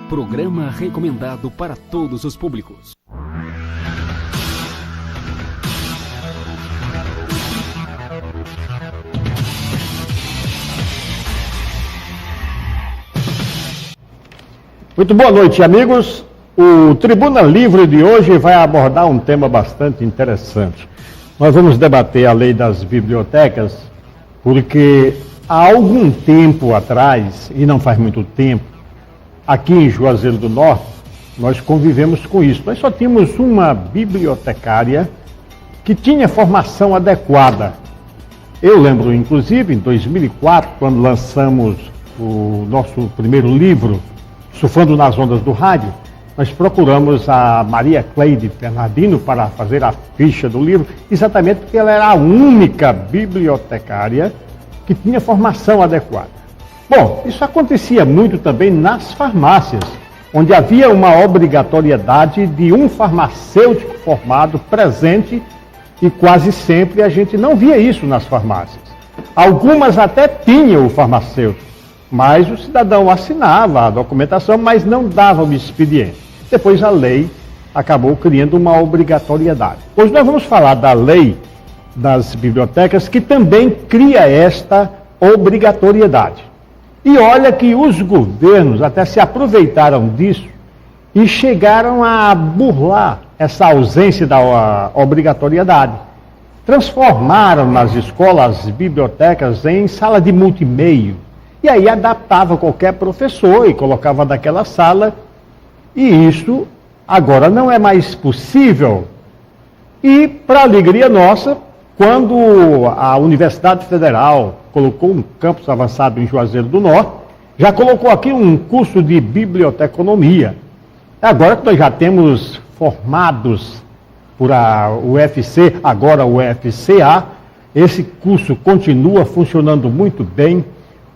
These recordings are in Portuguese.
Programa recomendado para todos os públicos. Muito boa noite, amigos. O Tribuna Livre de hoje vai abordar um tema bastante interessante. Nós vamos debater a lei das bibliotecas, porque há algum tempo atrás, e não faz muito tempo, aqui em Juazeiro do Norte, nós convivemos com isso. Nós só tínhamos uma bibliotecária que tinha formação adequada. Eu lembro, inclusive, em 2004, quando lançamos o nosso primeiro livro, Surfando nas Ondas do Rádio, nós procuramos a Maria Cleide Bernardino para fazer a ficha do livro, exatamente porque ela era a única bibliotecária que tinha formação adequada. Bom, isso acontecia muito também nas farmácias, onde havia uma obrigatoriedade de um farmacêutico formado presente, e quase sempre a gente não via isso nas farmácias. Algumas até tinham o farmacêutico, mas o cidadão assinava a documentação, mas não dava o expediente. Depois a lei acabou criando uma obrigatoriedade. Hoje nós vamos falar da lei das bibliotecas, que também cria esta obrigatoriedade. E olha que os governos até se aproveitaram disso e chegaram a burlar essa ausência da obrigatoriedade. Transformaram nas escolas as bibliotecas em sala de multimeio. E aí adaptava qualquer professor e colocava naquela sala. E isso agora não é mais possível. E, para alegria nossa, quando a Universidade Federal colocou um campus avançado em Juazeiro do Norte, já colocou aqui um curso de biblioteconomia. Agora que nós já temos formados por a UFC, agora o UFCA, esse curso continua funcionando muito bem.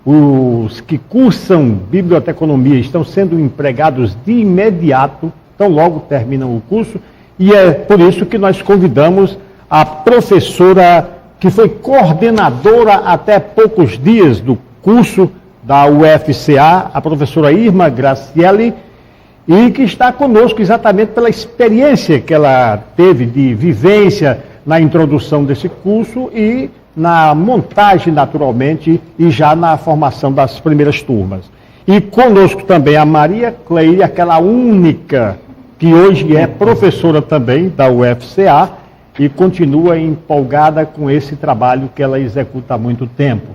Os que cursam biblioteconomia estão sendo empregados de imediato, então logo terminam o curso, e é por isso que nós convidamos a professora que foi coordenadora até poucos dias do curso da UFCA, a professora Irma Graciele, e que está conosco exatamente pela experiência que ela teve de vivência na introdução desse curso e na montagem, naturalmente, e já na formação das primeiras turmas. E conosco também a Maria Cleide, aquela única que hoje é professora também da UFCA e continua empolgada com esse trabalho que ela executa há muito tempo.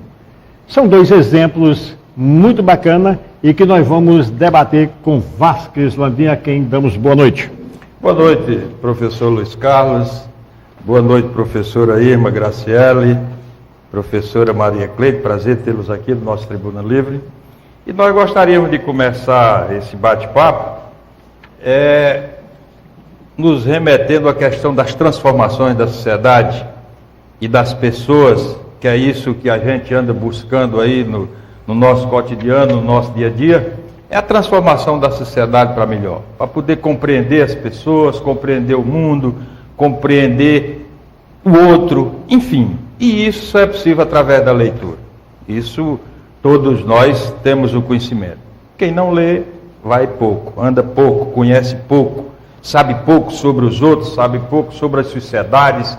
São dois exemplos muito bacanas e que nós vamos debater com Vasques Landim, a quem damos boa noite. Boa noite, professor Luiz Carlos. Boa noite, professora Irma Graciele, professora Maria Cleide, prazer tê-los aqui no nosso Tribuna Livre. E nós gostaríamos de começar esse bate-papo nos remetendo à questão das transformações da sociedade e das pessoas, que é isso que a gente anda buscando aí no nosso cotidiano, no nosso dia a dia, é a transformação da sociedade para melhor, para poder compreender as pessoas, compreender o mundo, compreender o outro, enfim. E isso só é possível através da leitura. Isso todos nós temos o conhecimento. Quem não lê, vai pouco, anda pouco, conhece pouco, sabe pouco sobre os outros, sabe pouco sobre as sociedades,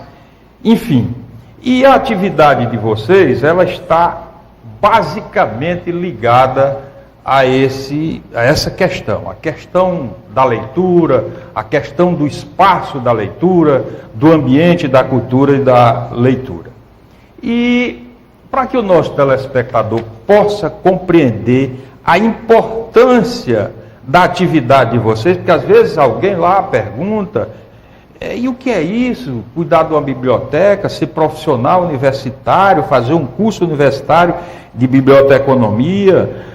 enfim. E a atividade de vocês, ela está basicamente ligada a essa questão, a questão da leitura, a questão do espaço da leitura, do ambiente da cultura e da leitura. E para que o nosso telespectador possa compreender a importância da atividade de vocês, porque às vezes alguém lá pergunta, e o que é isso? Cuidar de uma biblioteca, ser profissional universitário, fazer um curso universitário de biblioteconomia,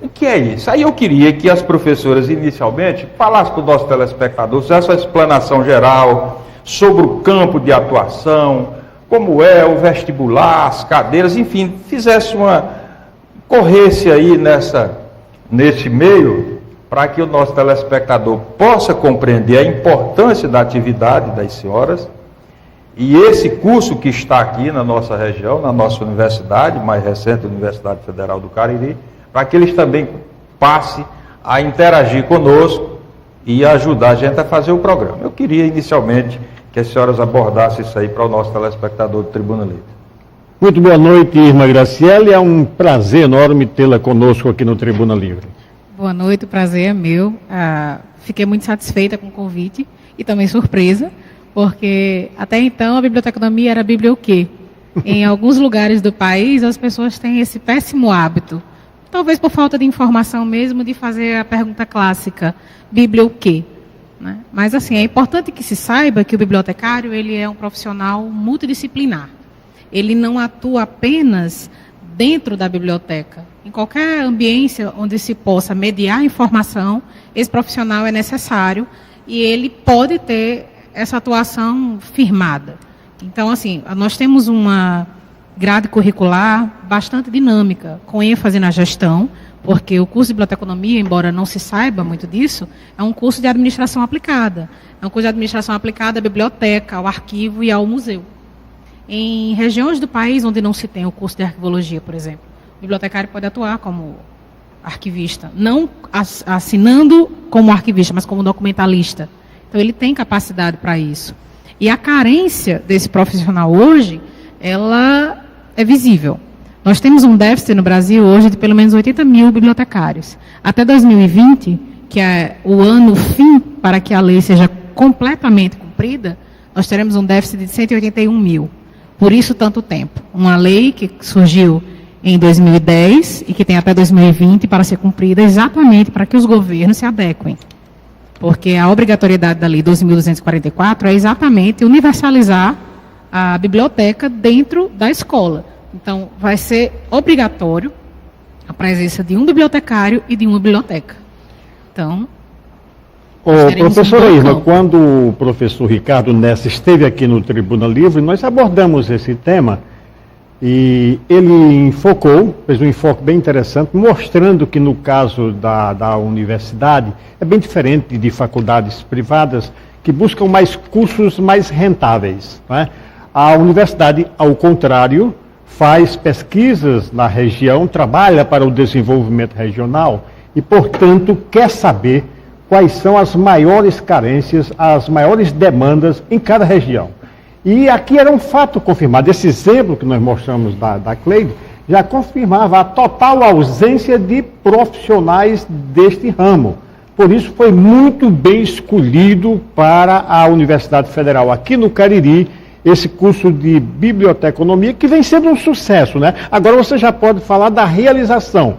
o que é isso? Aí eu queria que as professoras inicialmente falassem para o nosso telespectador essa explanação geral sobre o campo de atuação, como é o vestibular, as cadeiras, enfim, fizesse corresse aí nesse meio, para que o nosso telespectador possa compreender a importância da atividade das senhoras. E esse curso que está aqui na nossa região, na nossa universidade, mais recente, Universidade Federal do Cariri, para que eles também passem a interagir conosco e ajudar a gente a fazer o programa. Eu queria inicialmente que as senhoras abordassem isso aí para o nosso telespectador do Tribuna Livre. Muito boa noite, irmã Graciele. É um prazer enorme tê-la conosco aqui no Tribuna Livre. Boa noite, o prazer é meu. Fiquei muito satisfeita com o convite e também surpresa, porque até então a biblioteconomia era Bíblia o quê? Em alguns lugares do país as pessoas têm esse péssimo hábito, talvez por falta de informação mesmo, de fazer a pergunta clássica, Bíblia o quê? Né? Mas assim, é importante que se saiba que o bibliotecário ele é um profissional multidisciplinar. Ele não atua apenas dentro da biblioteca. Em qualquer ambiência onde se possa mediar informação, esse profissional é necessário e ele pode ter essa atuação firmada. Então, assim, nós temos uma grade curricular bastante dinâmica, com ênfase na gestão, porque o curso de biblioteconomia, embora não se saiba muito disso, é um curso de administração aplicada. É um curso de administração aplicada à biblioteca, ao arquivo e ao museu. Em regiões do país onde não se tem o curso de arquivologia, por exemplo, o bibliotecário pode atuar como arquivista, não assinando como arquivista, mas como documentalista. Então, ele tem capacidade para isso. E a carência desse profissional hoje, ela é visível. Nós temos um déficit no Brasil hoje de pelo menos 80 mil bibliotecários. Até 2020, que é o ano fim para que a lei seja completamente cumprida, nós teremos um déficit de 181 mil. Por isso, tanto tempo. Uma lei que surgiu em 2010 e que tem até 2020 para ser cumprida exatamente para que os governos se adequem. Porque a obrigatoriedade da lei 12.244 é exatamente universalizar a biblioteca dentro da escola. Então, vai ser obrigatório a presença de um bibliotecário e de uma biblioteca. Então, professora Irma, quando o professor Ricardo Nessa esteve aqui no Tribuna Livre, nós abordamos esse tema e ele fez um enfoque bem interessante, mostrando que no caso da universidade é bem diferente de faculdades privadas que buscam mais cursos mais rentáveis, né? A universidade, ao contrário, faz pesquisas na região, trabalha para o desenvolvimento regional e, portanto, quer saber quais são as maiores carências, as maiores demandas em cada região. E aqui era um fato confirmado. Esse exemplo que nós mostramos da Cleide já confirmava a total ausência de profissionais deste ramo. Por isso foi muito bem escolhido para a Universidade Federal aqui no Cariri, esse curso de biblioteconomia, que vem sendo um sucesso, né? Agora você já pode falar da realização.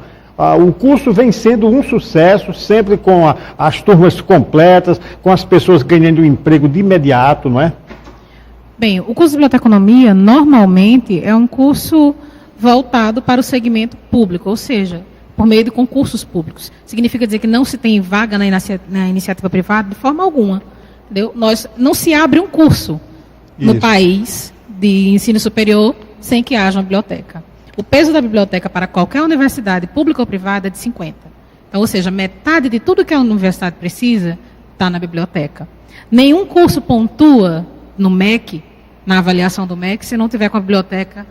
O curso vem sendo um sucesso, sempre com as turmas completas, com as pessoas ganhando emprego de imediato, não é? Bem, o curso de biblioteconomia, normalmente, é um curso voltado para o segmento público, ou seja, por meio de concursos públicos. Significa dizer que não se tem vaga na iniciativa privada de forma alguma. Entendeu? Não se abre um curso no país de ensino superior sem que haja uma biblioteca. O peso da biblioteca para qualquer universidade, pública ou privada, é de 50. Então, ou seja, metade de tudo que a universidade precisa está na biblioteca. Nenhum curso pontua no MEC, na avaliação do MEC, se não tiver com a biblioteca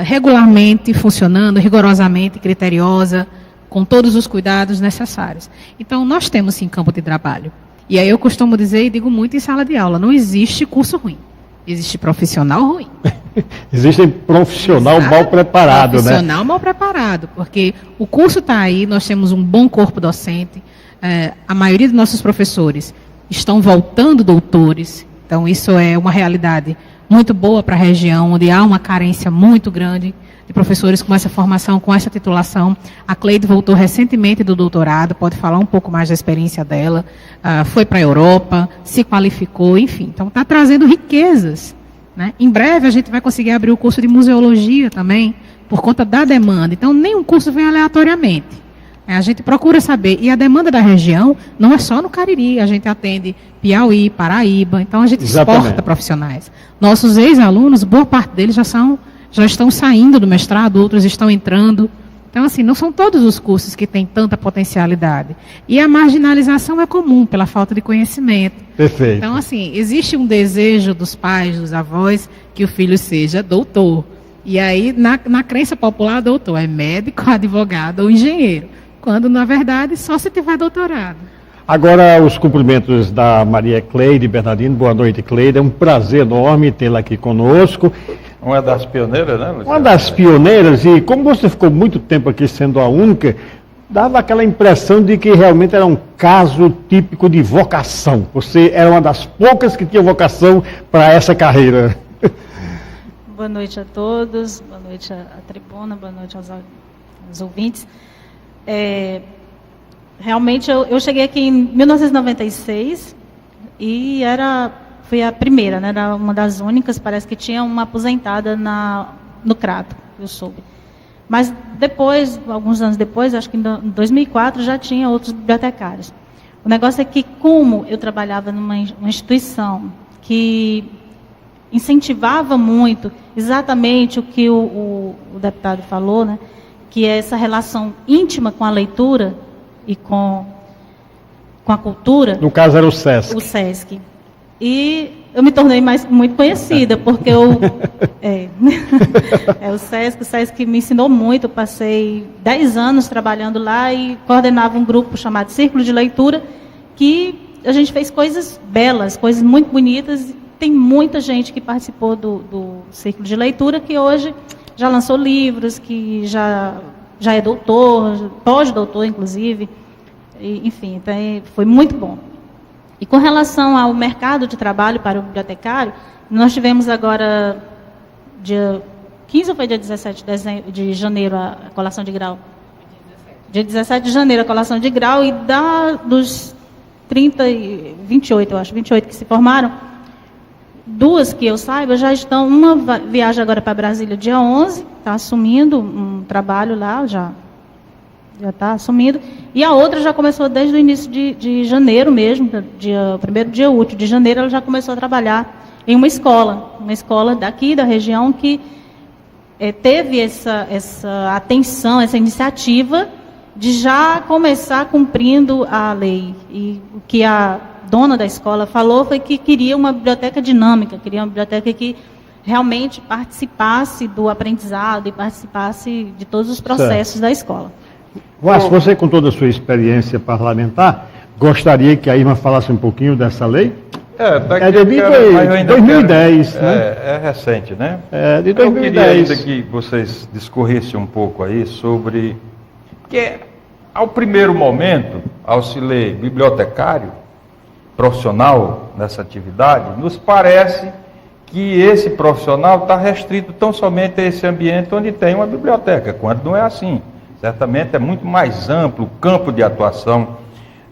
regularmente funcionando, rigorosamente criteriosa, com todos os cuidados necessários. Então, nós temos sim campo de trabalho. E aí eu costumo dizer e digo muito em sala de aula, não existe curso ruim. Existe profissional ruim. Existe profissional mal preparado, né? Profissional mal preparado, porque o curso está aí, nós temos um bom corpo docente, a maioria dos nossos professores estão voltando doutores, então isso é uma realidade muito boa para a região, onde há uma carência muito grande de professores com essa formação, com essa titulação. A Cleide voltou recentemente do doutorado, pode falar um pouco mais da experiência dela, foi para a Europa, se qualificou, enfim. Então, está trazendo riquezas, né? Em breve, a gente vai conseguir abrir o curso de museologia também, por conta da demanda. Então, nenhum curso vem aleatoriamente. A gente procura saber, e a demanda da região não é só no Cariri, a gente atende Piauí, Paraíba, então a gente exporta profissionais. Nossos ex-alunos, boa parte deles já estão saindo do mestrado, outros estão entrando. Então, assim, não são todos os cursos que têm tanta potencialidade. E a marginalização é comum, pela falta de conhecimento. Perfeito. Então, assim, existe um desejo dos pais, dos avós, que o filho seja doutor. E aí, na crença popular, doutor é médico, advogado ou engenheiro. quando, na verdade, só se tiver doutorado. Agora, os cumprimentos da Maria Cleide Bernardino. Boa noite, Cleide. É um prazer enorme tê-la aqui conosco. Uma das pioneiras, né, Luciano? Uma das pioneiras, e como você ficou muito tempo aqui sendo a única, dava aquela impressão de que realmente era um caso típico de vocação. Você era uma das poucas que tinha vocação para essa carreira. Boa noite a todos, boa noite à tribuna, boa noite aos ouvintes. Realmente, eu cheguei aqui em 1996 e fui a primeira, né, era uma das únicas, parece que tinha uma aposentada no Crato, eu soube. Mas depois, alguns anos depois, acho que em 2004, já tinha outros bibliotecários. O negócio é que, como eu trabalhava numa instituição que incentivava muito exatamente o que o deputado falou, né, que é essa relação íntima com a leitura e com a cultura. No caso era o SESC. O SESC. E eu me tornei muito conhecida, porque o SESC me ensinou muito. Eu passei 10 anos trabalhando lá e coordenava um grupo chamado Círculo de Leitura, que a gente fez coisas belas, coisas muito bonitas. Tem muita gente que participou do Círculo de Leitura, que hoje já lançou livros, que já é doutor, pós-doutor, inclusive. Enfim, então, foi muito bom. E com relação ao mercado de trabalho para o bibliotecário, nós tivemos agora, dia 15 ou foi dia 17 de janeiro, a colação de grau? Dia 17 de janeiro, a colação de grau, e dos 28, eu acho, 28 que se formaram, 2 que eu saiba já estão, uma viaja agora para Brasília dia 11, está assumindo um trabalho lá, já está assumindo, e a outra já começou desde o início de janeiro mesmo, primeiro dia útil de janeiro, ela já começou a trabalhar em uma escola daqui da região que teve essa atenção, essa iniciativa de já começar cumprindo a lei. E o que a dona da escola falou foi que queria uma biblioteca dinâmica, queria uma biblioteca que realmente participasse do aprendizado e participasse de todos os processos da escola. Vasco, você, com toda a sua experiência parlamentar, gostaria que a Irma falasse um pouquinho dessa lei? De 2010, né? É recente, né? De 2010. Eu queria ainda que vocês discorressem um pouco aí sobre... Porque, ao primeiro momento, ao se ler bibliotecário, profissional nessa atividade, nos parece que esse profissional está restrito tão somente a esse ambiente onde tem uma biblioteca, quando não é assim. Certamente é muito mais amplo o campo de atuação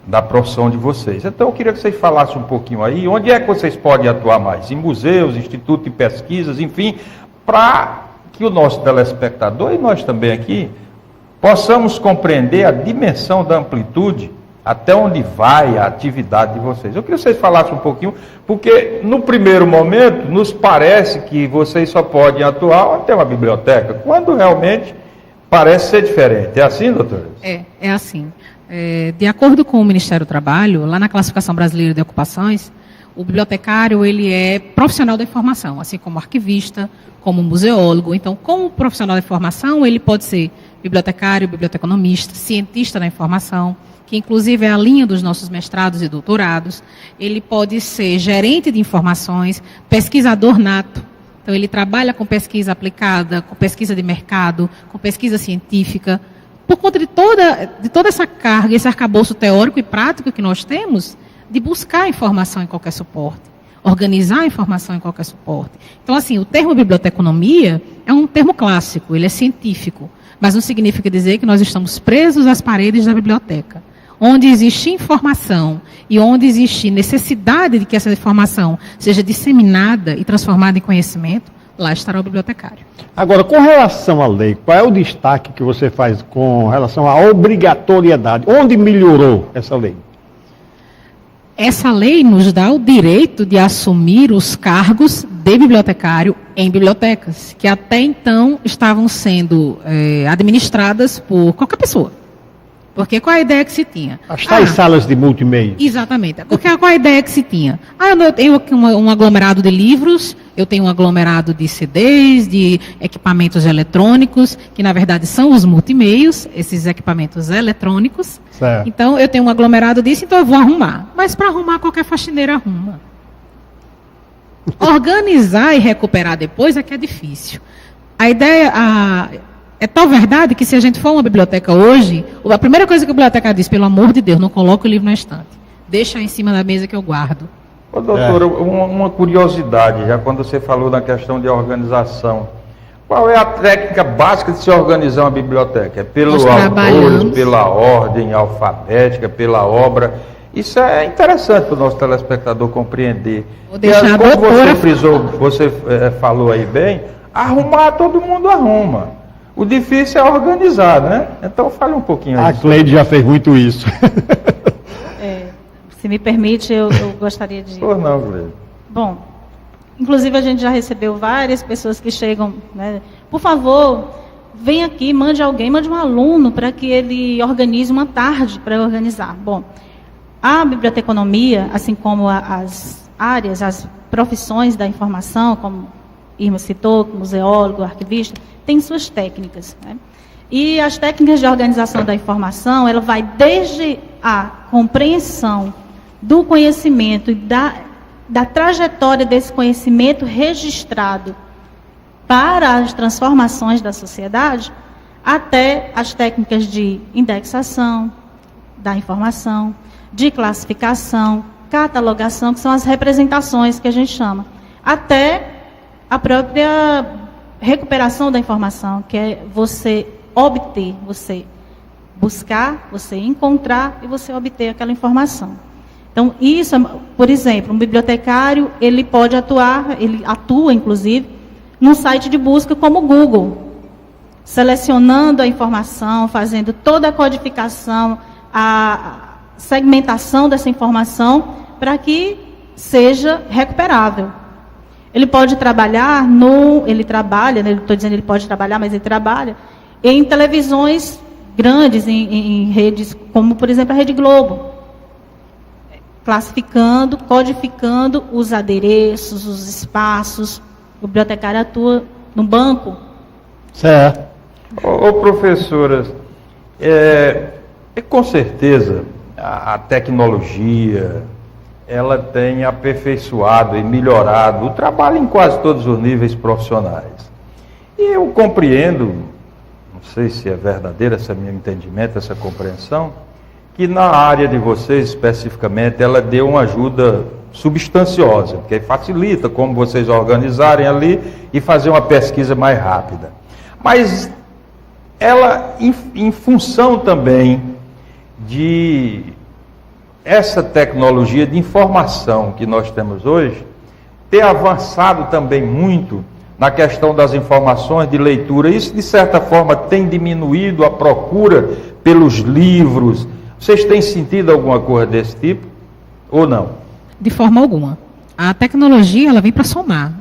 da profissão de vocês. Então eu queria que vocês falassem um pouquinho aí, onde é que vocês podem atuar mais? Em museus, instituto de pesquisas, enfim, para que o nosso telespectador e nós também aqui possamos compreender a dimensão da amplitude até onde vai a atividade de vocês. Eu queria que vocês falassem um pouquinho, porque no primeiro momento nos parece que vocês só podem atuar até uma biblioteca, quando realmente parece ser diferente. É assim, doutora? É assim. De acordo com o Ministério do Trabalho, lá na Classificação Brasileira de Ocupações, o bibliotecário ele é profissional da informação, assim como arquivista, como museólogo. Então, como profissional da informação, ele pode ser bibliotecário, biblioteconomista, cientista da informação, que inclusive é a linha dos nossos mestrados e doutorados. Ele pode ser gerente de informações, pesquisador nato. Então, ele trabalha com pesquisa aplicada, com pesquisa de mercado, com pesquisa científica. Por conta de toda essa carga, esse arcabouço teórico e prático que nós temos, de buscar informação em qualquer suporte, organizar a informação em qualquer suporte. Então, assim, o termo biblioteconomia é um termo clássico, ele é científico, mas não significa dizer que nós estamos presos às paredes da biblioteca. Onde existe informação e onde existe necessidade de que essa informação seja disseminada e transformada em conhecimento, lá estará o bibliotecário. Agora, com relação à lei, qual é o destaque que você faz com relação à obrigatoriedade? Onde melhorou essa lei? Essa lei nos dá o direito de assumir os cargos de bibliotecário em bibliotecas, que até então estavam sendo administradas por qualquer pessoa. Porque qual a ideia que se tinha? As tais salas de multimédia. Exatamente. Porque qual a ideia que se tinha? Eu tenho aqui um aglomerado de livros eu tenho um aglomerado de CDs, de equipamentos eletrônicos, que na verdade são os multimeios, esses equipamentos eletrônicos. Certo. Então, eu tenho um aglomerado disso, então eu vou arrumar. Mas para arrumar, qualquer faxineira arruma. Organizar e recuperar depois é que é difícil. A ideia... É tal verdade que se a gente for a uma biblioteca hoje, a primeira coisa que o bibliotecário diz, pelo amor de Deus, não coloque o livro na estante. Deixa em cima da mesa que eu guardo. Ô, doutora, uma curiosidade, já quando você falou na questão de organização. Qual é a técnica básica de se organizar uma biblioteca? É pelos autores, pela ordem alfabética, pela obra? Isso é interessante para o nosso telespectador compreender. Vou deixar a como doutora... você falou aí bem, arrumar todo mundo arruma. O difícil é organizar, né? Então fale um pouquinho aí. A Cleide já fez muito isso. Se me permite, eu gostaria de... Por não, Cleide. Bom, inclusive a gente já recebeu várias pessoas que chegam, né? Por favor, vem aqui, mande alguém, mande um aluno para que ele organize uma tarde para organizar. Bom, a biblioteconomia, assim como as áreas, as profissões da informação, como Irma citou, museólogo, arquivista, tem suas técnicas, né? E as técnicas de organização da informação, ela vai desde a compreensão do conhecimento e da trajetória desse conhecimento registrado para as transformações da sociedade, até as técnicas de indexação da informação, de classificação, catalogação, que são as representações que a gente chama, até a própria recuperação da informação, que é você obter, você buscar, você encontrar e você obter aquela informação. Então, isso, por exemplo, um bibliotecário, ele pode atuar, ele atua, inclusive, num site de busca como o Google, selecionando a informação, fazendo toda a codificação, a segmentação dessa informação, para que seja recuperável. Ele pode trabalhar ele trabalha, né, estou dizendo ele pode trabalhar, mas ele trabalha em televisões grandes, em redes como, por exemplo, a Rede Globo, classificando, codificando os adereços, os espaços. O bibliotecário atua no banco. Certo. Ô professoras, com certeza a tecnologia ela tem aperfeiçoado e melhorado o trabalho em quase todos os níveis profissionais. E eu compreendo, não sei se é verdadeiro esse meu entendimento, essa compreensão, que na área de vocês especificamente ela deu uma ajuda substanciosa, porque facilita como vocês organizarem ali e fazer uma pesquisa mais rápida. Mas ela, em função também de essa tecnologia de informação que nós temos hoje, ter avançado também muito na questão das informações de leitura, isso de certa forma tem diminuído a procura pelos livros. Vocês têm sentido alguma coisa desse tipo ou não? De forma alguma. A tecnologia ela vem para somar.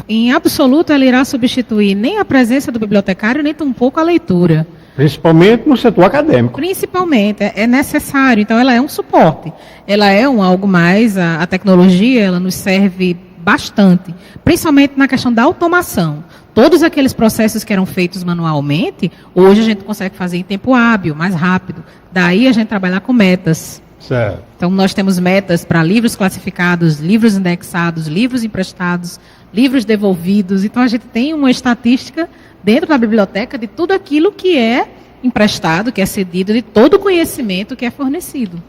Em absoluto, ela irá substituir nem a presença do bibliotecário, nem tampouco a leitura. Principalmente no setor acadêmico. Principalmente, é necessário. Então, ela é um suporte. Ela é algo mais, a tecnologia, ela nos serve bastante. Principalmente na questão da automação. Todos aqueles processos que eram feitos manualmente, hoje a gente consegue fazer em tempo hábil, mais rápido. Daí a gente trabalhar com metas. Certo. Então, nós temos metas para livros classificados, livros indexados, livros emprestados, livros devolvidos. Então, a gente tem uma estatística dentro da biblioteca de tudo aquilo que é emprestado, que é cedido, de todo o conhecimento que é fornecido.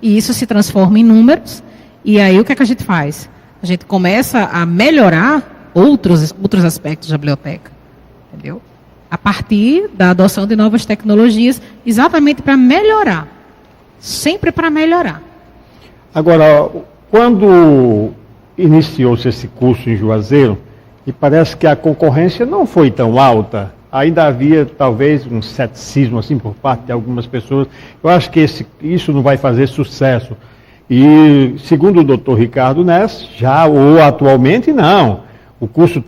E isso se transforma em números, e aí o que é que a gente faz? A gente começa a melhorar outros aspectos da biblioteca, entendeu? A partir da adoção de novas tecnologias, exatamente para melhorar, sempre para melhorar. Agora, quando iniciou-se esse curso em Juazeiro, e parece que a concorrência não foi tão alta, ainda havia talvez um ceticismo assim por parte de algumas pessoas. Eu acho que isso não vai fazer sucesso. E segundo o doutor Ricardo Ness, já ou atualmente não. O curso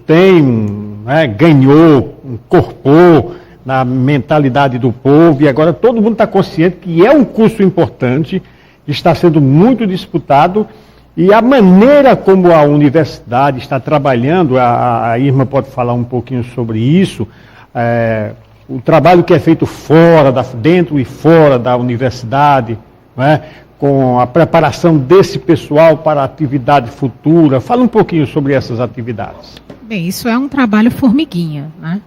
ganhou, incorporou na mentalidade do povo e agora todo mundo está consciente que é um curso importante, está sendo muito disputado E a maneira como a universidade está trabalhando, a Irma pode falar um pouquinho sobre isso, o trabalho que é feito dentro e fora da universidade, né, com a preparação desse pessoal para a atividade futura. Fala um pouquinho sobre essas atividades. Bem, isso é um trabalho formiguinha, né?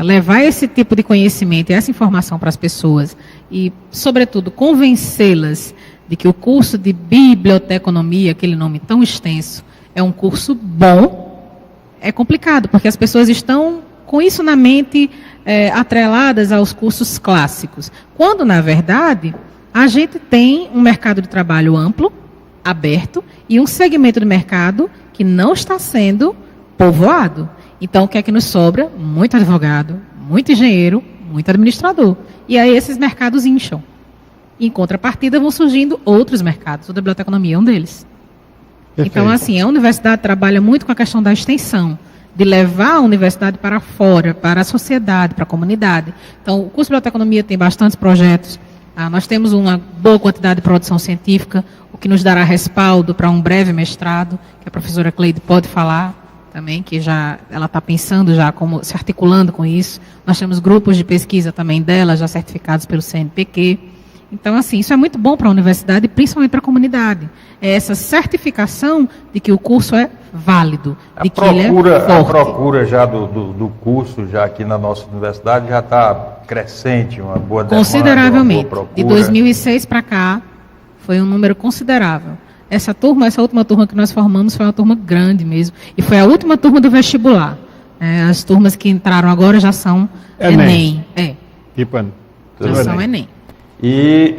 Levar esse tipo de conhecimento e essa informação para as pessoas e, sobretudo, convencê-las de que o curso de biblioteconomia, aquele nome tão extenso, é um curso bom, é complicado, porque as pessoas estão com isso na mente atreladas aos cursos clássicos, quando, na verdade, a gente tem um mercado de trabalho amplo, aberto, e um segmento de mercado que não está sendo povoado. Então, o que é que nos sobra? Muito advogado, muito engenheiro, muito administrador. E aí esses mercados incham. Em contrapartida, vão surgindo outros mercados. A biblioteconomia é um deles. Perfeito. Então, assim, a universidade trabalha muito com a questão da extensão, de levar a universidade para fora, para a sociedade, para a comunidade. Então, o curso de biblioteconomia tem bastantes projetos. Nós temos uma boa quantidade de produção científica, o que nos dará respaldo para um breve mestrado, que a professora Cleide pode falar também, que ela está pensando já como se articulando com isso. Nós temos grupos de pesquisa também dela, já certificados pelo CNPq. Então, assim, isso é muito bom para a universidade e principalmente para a comunidade. É essa certificação de que o curso é válido, de que ele é forte. A procura já do curso, já aqui na nossa universidade, já está crescente, uma boa demanda. Consideravelmente. De 2006 para cá, foi um número considerável. Essa última turma que nós formamos foi uma turma grande mesmo. E foi a última turma do vestibular. As turmas que entraram agora já são Enem. Já são Enem. E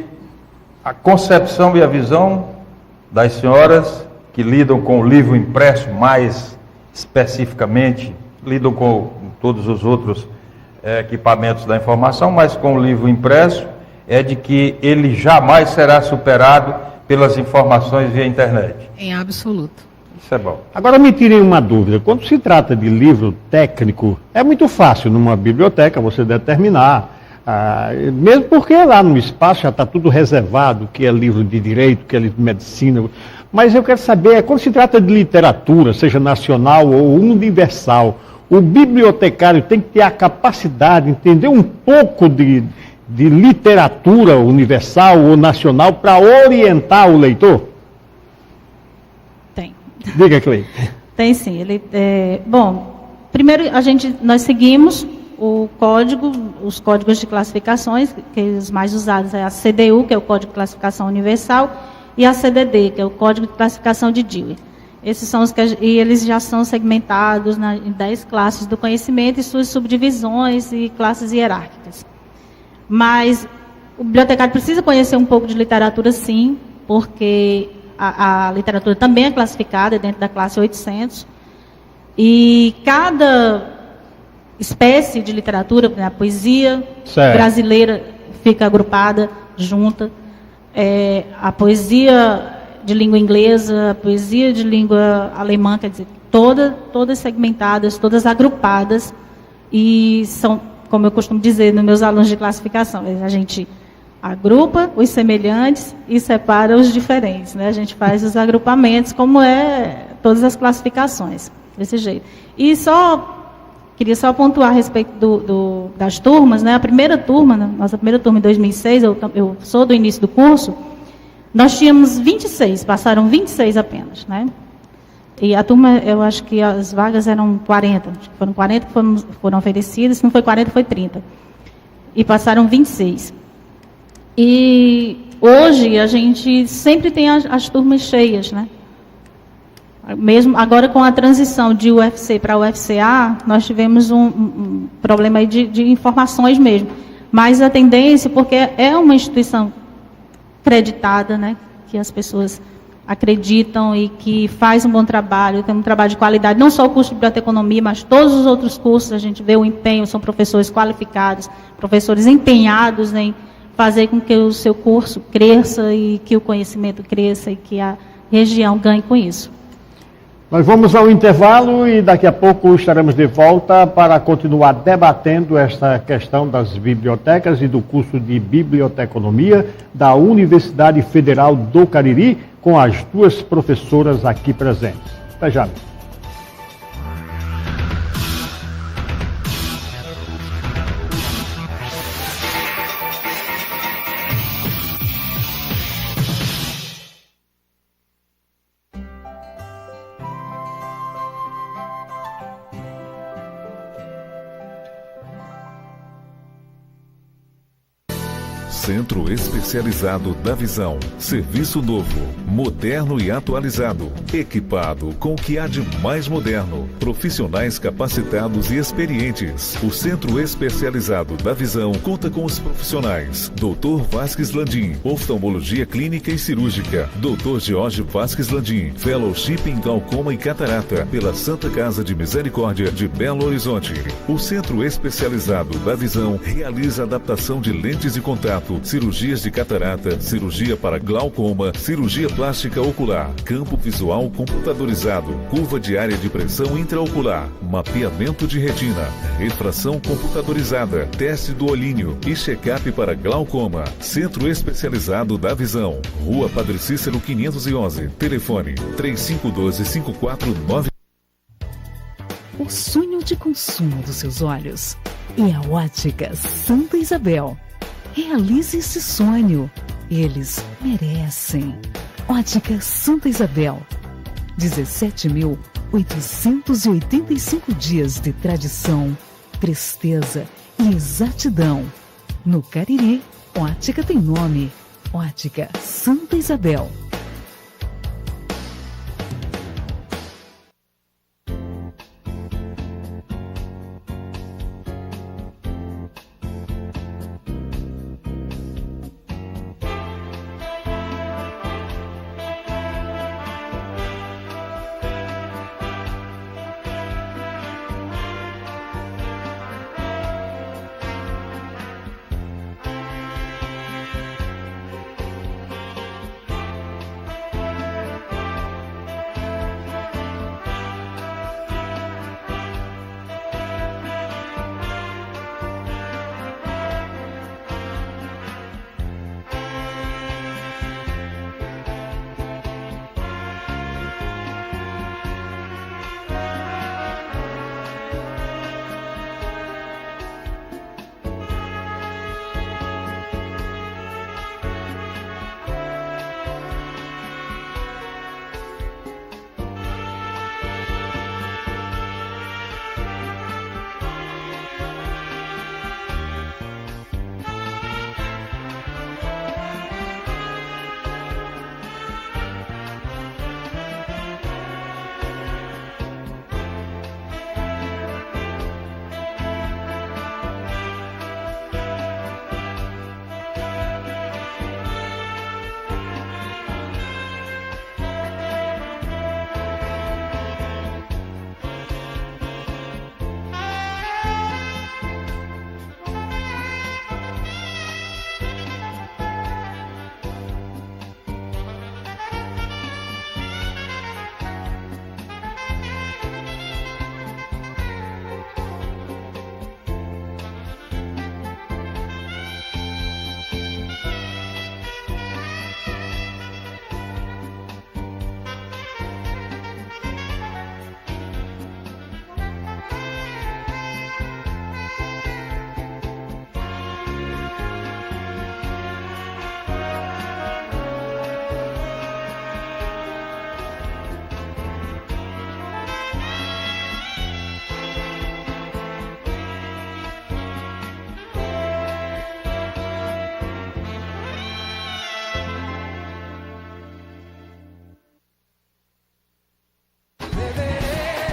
a concepção e a visão das senhoras que lidam com o livro impresso mais especificamente, lidam com todos os outros equipamentos da informação, mas com o livro impresso, é de que ele jamais será superado pelas informações via internet. Em absoluto. Isso é bom. Agora me tirem uma dúvida. Quando se trata de livro técnico, é muito fácil numa biblioteca você determinar, mesmo porque lá no espaço já está tudo reservado, que é livro de direito, que é livro de medicina. Mas eu quero saber, quando se trata de literatura, seja nacional ou universal, o bibliotecário tem que ter a capacidade de entender um pouco de literatura universal ou nacional para orientar o leitor? Tem. Diga, Cleide. Tem sim. Bom, primeiro nós seguimos os códigos de classificações, que os mais usados é a CDU, que é o Código de Classificação Universal, e a CDD, que é o Código de Classificação de Dewey. Esses são e eles já são segmentados em 10 classes do conhecimento e suas subdivisões e classes hierárquicas. Mas o bibliotecário precisa conhecer um pouco de literatura, sim, porque a literatura também é classificada dentro da classe 800, e cada espécie de literatura, a poesia brasileira fica agrupada, junta, a poesia de língua inglesa, a poesia de língua alemã, quer dizer, todas segmentadas, todas agrupadas, e são, como eu costumo dizer nos meus alunos de classificação, a gente agrupa os semelhantes e separa os diferentes, né? A gente faz os agrupamentos, como todas as classificações, desse jeito. E queria só pontuar a respeito das turmas, né? A primeira turma, nossa primeira turma em 2006, eu sou do início do curso, nós tínhamos 26, passaram 26 apenas, né? E a turma, eu acho que as vagas eram 40, acho que foram 40 que foram oferecidas, se não foi 40, foi 30. E passaram 26. E hoje a gente sempre tem as turmas cheias, né? Mesmo agora com a transição de UFC para UFC-A, nós tivemos um problema aí de informações mesmo. Mas a tendência, porque é uma instituição acreditada, né, que as pessoas acreditam e que faz um bom trabalho, tem um trabalho de qualidade, não só o curso de biblioteconomia, mas todos os outros cursos, a gente vê o empenho, são professores qualificados, professores empenhados em fazer com que o seu curso cresça e que o conhecimento cresça e que a região ganhe com isso. Nós vamos ao intervalo e daqui a pouco estaremos de volta para continuar debatendo esta questão das bibliotecas e do curso de Biblioteconomia da Universidade Federal do Cariri com as duas professoras aqui presentes. Até já. Centro Especializado da Visão. Serviço novo, moderno e atualizado. Equipado com o que há de mais moderno. Profissionais capacitados e experientes. O Centro Especializado da Visão conta com os profissionais Dr. Vasques Landim, oftalmologia clínica e cirúrgica. Dr. Jorge Vasques Landim, fellowship em glaucoma e catarata pela Santa Casa de Misericórdia de Belo Horizonte. O Centro Especializado da Visão realiza adaptação de lentes de contato, cirurgias de catarata, cirurgia para glaucoma, cirurgia plástica ocular, campo visual computadorizado, curva de área de pressão intraocular, mapeamento de retina, refração computadorizada, teste do olhinho e check-up para glaucoma. Centro Especializado da Visão. Rua Padre Cícero 511. Telefone 3512-5499. O sonho de consumo dos seus olhos é a Ótica Santa Isabel. Realize esse sonho. Eles merecem. Ótica Santa Isabel. 17.885 dias de tradição, presteza e exatidão. No Cariri, Ótica tem nome. Ótica Santa Isabel.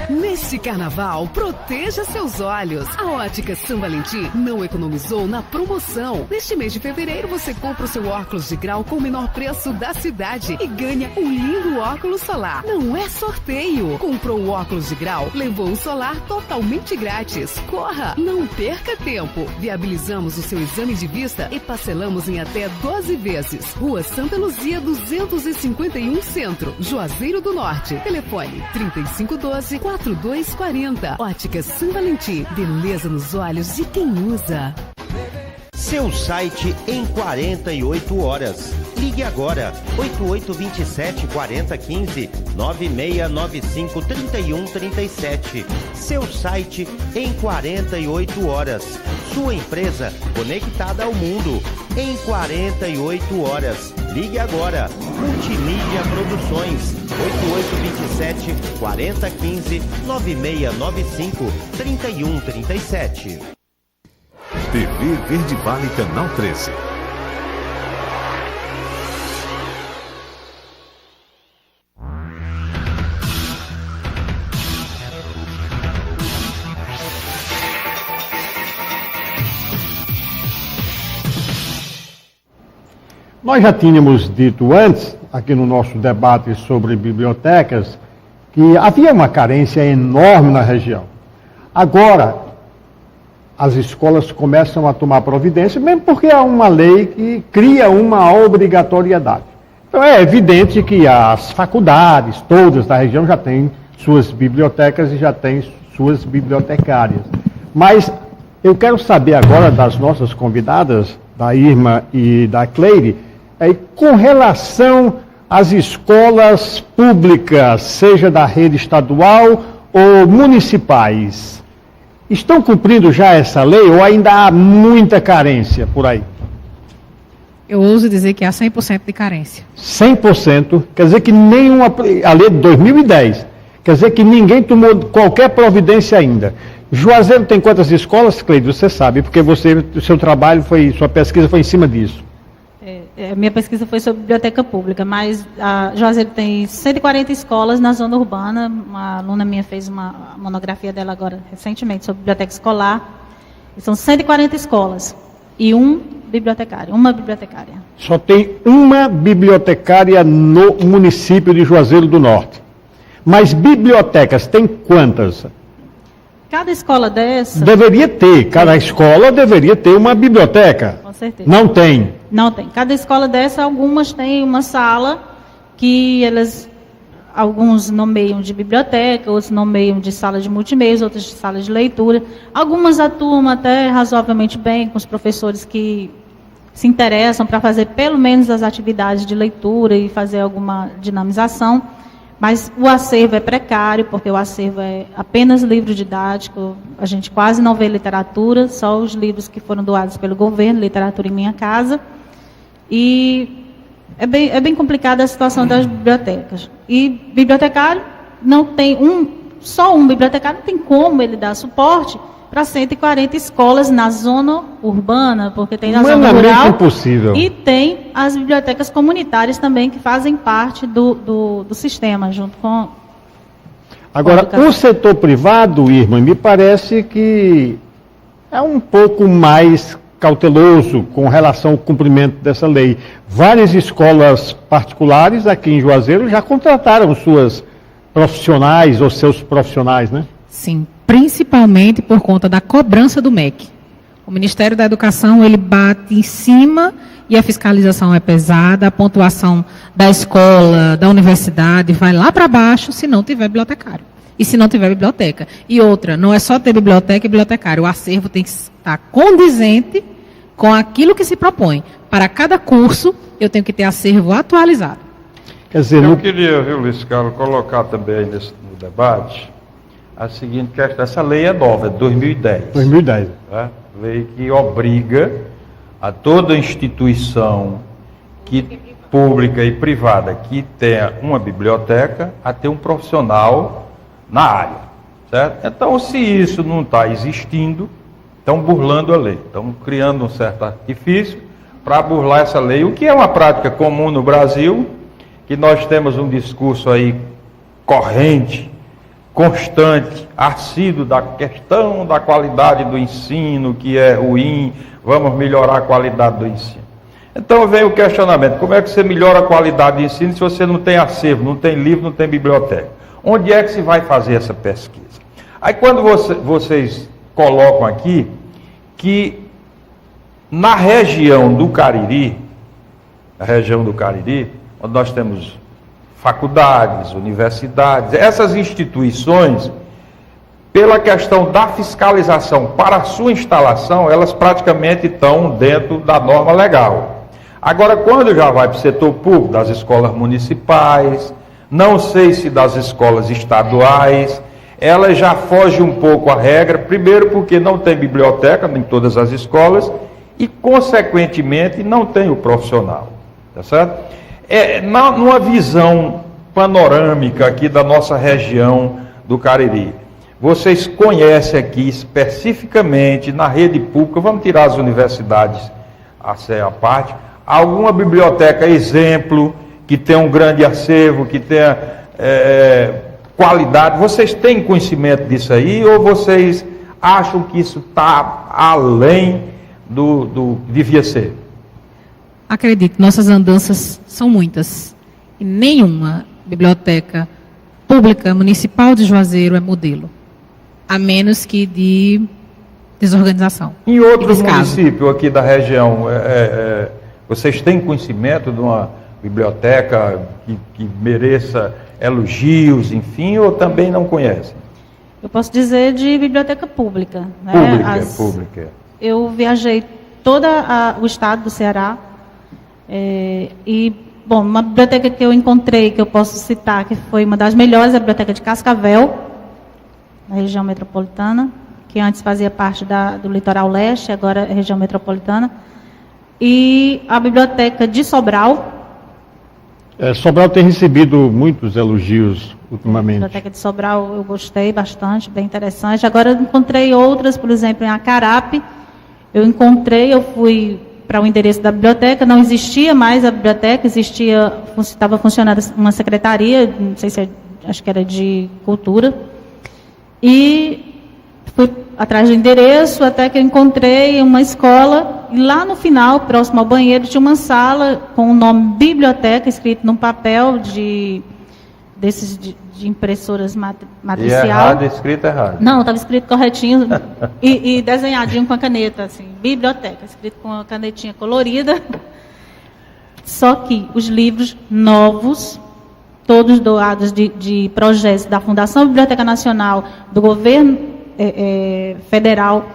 Neste carnaval, proteja seus olhos. A Ótica São Valentim não economizou na promoção. Neste mês de fevereiro, você compra o seu óculos de grau com o menor preço da cidade e ganha um lindo óculos solar. Não é sorteio. Comprou o óculos de grau, levou um solar totalmente grátis. Corra, não perca tempo. Viabilizamos o seu exame de vista e parcelamos em até 12 vezes. Rua Santa Luzia, 251 Centro, Juazeiro do Norte. Telefone 3512-4240. Ótica São Valentim. Beleza nos olhos de quem usa. Seu site em 48 horas. Ligue agora, 8827-4015, 9695-3137. Seu site em 48 horas. Sua empresa conectada ao mundo em 48 horas. Ligue agora, Multimídia Produções, 8827-4015, 9695-3137. TV Verde Vale Canal 13. Nós já tínhamos dito antes, aqui no nosso debate sobre bibliotecas, que havia uma carência enorme na região. Agora, as escolas começam a tomar providência, mesmo porque há uma lei que cria uma obrigatoriedade. Então é evidente que as faculdades todas da região já têm suas bibliotecas e já têm suas bibliotecárias. Mas eu quero saber agora das nossas convidadas, da Irma e da Cleire, com relação às escolas públicas, seja da rede estadual ou municipais, estão cumprindo já essa lei ou ainda há muita carência por aí? Eu ouso dizer que há 100% de carência. 100%, quer dizer que nenhuma, a lei de 2010, quer dizer que ninguém tomou qualquer providência ainda. Juazeiro tem quantas escolas, Cleide? Você sabe, porque o seu trabalho sua pesquisa foi em cima disso. Minha pesquisa foi sobre biblioteca pública, mas a Juazeiro tem 140 escolas na zona urbana. Uma aluna minha fez uma monografia dela agora, recentemente, sobre biblioteca escolar. E são 140 escolas e uma bibliotecária. Só tem uma bibliotecária no município de Juazeiro do Norte. Mas bibliotecas tem quantas? Cada escola dessa... Cada escola deveria ter uma biblioteca. Com certeza. Não tem. Não tem. Cada escola dessa, algumas têm uma sala que alguns nomeiam de biblioteca, outros nomeiam de sala de multimeios, outros de sala de leitura. Algumas atuam até razoavelmente bem com os professores que se interessam para fazer pelo menos as atividades de leitura e fazer alguma dinamização. Mas o acervo é precário, porque o acervo é apenas livro didático, a gente quase não vê literatura, só os livros que foram doados pelo governo, Literatura em Minha Casa. E é bem complicada a situação das bibliotecas. E bibliotecário, não tem só um bibliotecário, não tem como ele dar suporte para 140 escolas na zona urbana, porque tem na zona rural impossível. E tem as bibliotecas comunitárias também, que fazem parte do sistema, junto com... Agora, o setor privado, Irma, me parece que é um pouco mais cauteloso com relação ao cumprimento dessa lei. Várias escolas particulares aqui em Juazeiro já contrataram suas profissionais ou seus profissionais, né? Sim, principalmente por conta da cobrança do MEC. O Ministério da Educação, ele bate em cima e a fiscalização é pesada, a pontuação da escola, da universidade, vai lá para baixo se não tiver bibliotecário. E se não tiver biblioteca. E outra, não é só ter biblioteca e bibliotecário, o acervo tem que estar condizente com aquilo que se propõe. Para cada curso, eu tenho que ter acervo atualizado. Quer dizer, eu queria, Luiz Carlos, colocar também no debate a seguinte questão. Essa lei é nova, é de 2010. 2010. Né? Lei que obriga a toda instituição pública e privada que tenha uma biblioteca a ter um profissional na área. Certo? Então, se isso não está existindo, estão burlando a lei. Estão criando um certo artifício para burlar essa lei, o que é uma prática comum no Brasil, que nós temos um discurso aí corrente constante, assíduo da questão da qualidade do ensino, que é ruim, vamos melhorar a qualidade do ensino. Então vem o questionamento, como é que você melhora a qualidade do ensino se você não tem acervo, não tem livro, não tem biblioteca? Onde é que se vai fazer essa pesquisa? Aí quando vocês colocam aqui que na região do Cariri, onde nós temos faculdades, universidades, essas instituições, pela questão da fiscalização para a sua instalação, elas praticamente estão dentro da norma legal. Agora, quando já vai para o setor público, das escolas municipais, não sei se das escolas estaduais, ela já foge um pouco à regra, primeiro porque não tem biblioteca em todas as escolas e, consequentemente, não tem o profissional, tá certo? Numa visão panorâmica aqui da nossa região do Cariri, vocês conhecem aqui especificamente na rede pública, vamos tirar as universidades à parte, alguma biblioteca exemplo, que tem um grande acervo, que tenha qualidade? Vocês têm conhecimento disso aí ou vocês acham que isso está além do devia ser? Acredito, nossas andanças são muitas. E nenhuma biblioteca pública municipal de Juazeiro é modelo. A menos que de desorganização. Em outros municípios aqui da região, vocês têm conhecimento de uma biblioteca que mereça elogios, enfim, ou também não conhecem? Eu posso dizer de biblioteca pública. Né? Pública. Eu viajei todo o estado do Ceará. Bom, uma biblioteca que eu encontrei, que eu posso citar, que foi uma das melhores, é a Biblioteca de Cascavel, na região metropolitana, que antes fazia parte do litoral leste, agora é região metropolitana. E a Biblioteca de Sobral. Sobral tem recebido muitos elogios ultimamente. A Biblioteca de Sobral eu gostei bastante, bem interessante. Agora eu encontrei outras, por exemplo, em Acarape. Eu fui para o endereço da biblioteca, não existia mais a biblioteca, estava funcionando uma secretaria, não sei se acho que era de cultura, e fui atrás do endereço até que eu encontrei uma escola, e lá no final, próximo ao banheiro, tinha uma sala com o nome biblioteca escrito num papel de impressoras matricial. Escrito errado. Não, estava escrito corretinho e desenhadinho com a caneta, assim, biblioteca, escrito com a canetinha colorida. Só que os livros novos, todos doados de projetos da Fundação Biblioteca Nacional, do governo federal,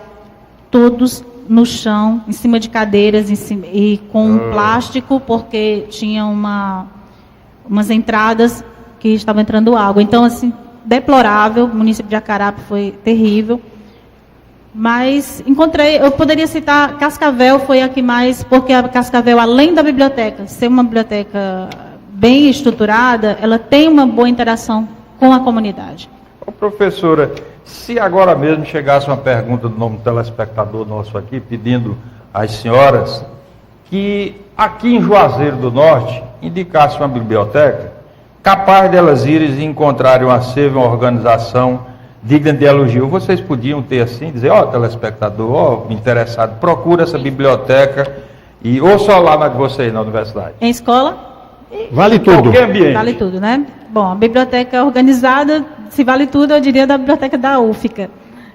todos no chão, em cima de cadeiras, e com plástico, porque tinha umas entradas que estava entrando água. Então, assim, deplorável, o município de Acarape foi terrível. Mas eu poderia citar Cascavel, foi a que mais, porque a Cascavel, além da biblioteca, ser uma biblioteca bem estruturada, ela tem uma boa interação com a comunidade. Professora, se agora mesmo chegasse uma pergunta do nome do telespectador nosso aqui, pedindo às senhoras que aqui em Juazeiro do Norte indicasse uma biblioteca capaz delas irem e encontrarem um acervo, uma organização digna de elogio, vocês podiam ter assim, dizer, telespectador, interessado, procura essa biblioteca, ou só lá na de vocês, na universidade? Em escola? Vale tudo. Qualquer ambiente. Vale tudo, né? Bom, a biblioteca organizada, se vale tudo, eu diria da biblioteca da UFICA,